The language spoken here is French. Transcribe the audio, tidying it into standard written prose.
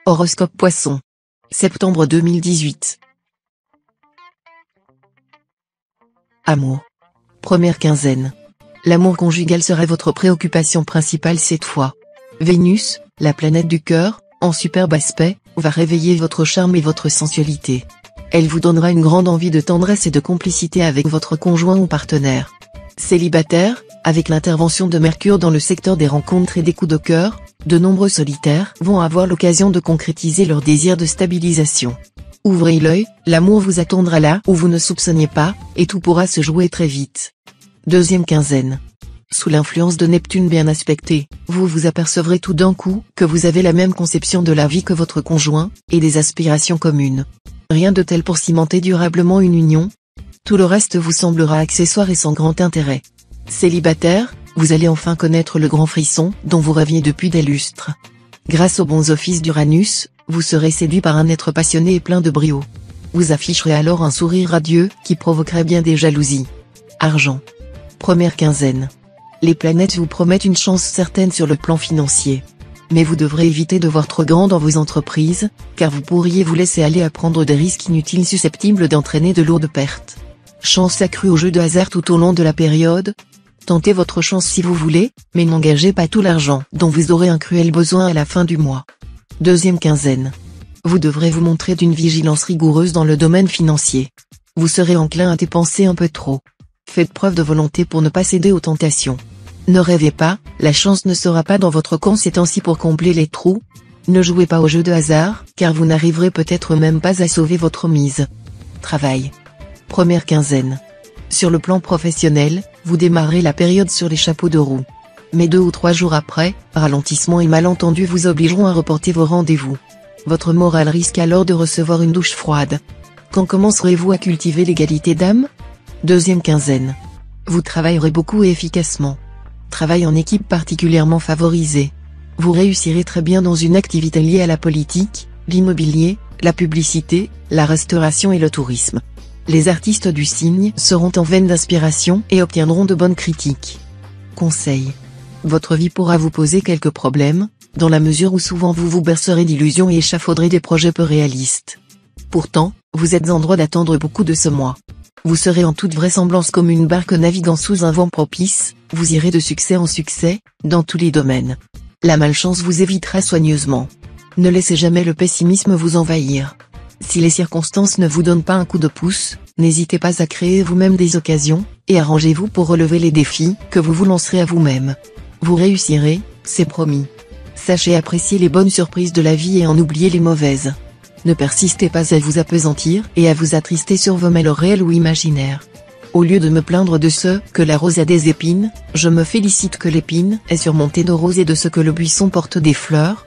Horoscope Poisson. Septembre 2018. Amour. Première quinzaine. L'amour conjugal sera votre préoccupation principale cette fois. Vénus, la planète du cœur, en superbe aspect, va réveiller votre charme et votre sensualité. Elle vous donnera une grande envie de tendresse et de complicité avec votre conjoint ou partenaire. Célibataire, avec l'intervention de Mercure dans le secteur des rencontres et des coups de cœur, de nombreux solitaires vont avoir l'occasion de concrétiser leur désir de stabilisation. Ouvrez l'œil, l'amour vous attendra là où vous ne soupçonniez pas, et tout pourra se jouer très vite. Deuxième quinzaine. Sous l'influence de Neptune bien aspectée, vous vous apercevrez tout d'un coup que vous avez la même conception de la vie que votre conjoint, et des aspirations communes. Rien de tel pour cimenter durablement une union. Tout le reste vous semblera accessoire et sans grand intérêt. Célibataire, vous allez enfin connaître le grand frisson dont vous rêviez depuis des lustres. Grâce aux bons offices d'Uranus, vous serez séduit par un être passionné et plein de brio. Vous afficherez alors un sourire radieux qui provoquerait bien des jalousies. Argent. Première quinzaine. Les planètes vous promettent une chance certaine sur le plan financier. Mais vous devrez éviter de voir trop grand dans vos entreprises, car vous pourriez vous laisser aller à prendre des risques inutiles susceptibles d'entraîner de lourdes pertes. Chance accrue au jeu de hasard tout au long de la période. Tentez votre chance si vous voulez, mais n'engagez pas tout l'argent dont vous aurez un cruel besoin à la fin du mois. Deuxième quinzaine. Vous devrez vous montrer d'une vigilance rigoureuse dans le domaine financier. Vous serez enclin à dépenser un peu trop. Faites preuve de volonté pour ne pas céder aux tentations. Ne rêvez pas, la chance ne sera pas dans votre camp ces temps-ci pour combler les trous. Ne jouez pas au jeu de hasard, car vous n'arriverez peut-être même pas à sauver votre mise. Travail. Première quinzaine. Sur le plan professionnel, vous démarrerez la période sur les chapeaux de roue. Mais 2 ou 3 jours après, ralentissement et malentendus vous obligeront à reporter vos rendez-vous. Votre morale risque alors de recevoir une douche froide. Quand commencerez-vous à cultiver l'égalité d'âme? Deuxième quinzaine. Vous travaillerez beaucoup et efficacement. Travail en équipe particulièrement favorisé. Vous réussirez très bien dans une activité liée à la politique, l'immobilier, la publicité, la restauration et le tourisme. Les artistes du signe seront en veine d'inspiration et obtiendront de bonnes critiques. Conseil. Votre vie pourra vous poser quelques problèmes, dans la mesure où souvent vous vous bercerez d'illusions et échafauderez des projets peu réalistes. Pourtant, vous êtes en droit d'attendre beaucoup de ce mois. Vous serez en toute vraisemblance comme une barque naviguant sous un vent propice, vous irez de succès en succès, dans tous les domaines. La malchance vous évitera soigneusement. Ne laissez jamais le pessimisme vous envahir. Si les circonstances ne vous donnent pas un coup de pouce, n'hésitez pas à créer vous-même des occasions, et arrangez-vous pour relever les défis que vous vous lancerez à vous-même. Vous réussirez, c'est promis. Sachez apprécier les bonnes surprises de la vie et en oublier les mauvaises. Ne persistez pas à vous appesantir et à vous attrister sur vos malheurs réels ou imaginaires. Au lieu de me plaindre de ce que la rose a des épines, je me félicite que l'épine est surmontée de roses et de ce que le buisson porte des fleurs,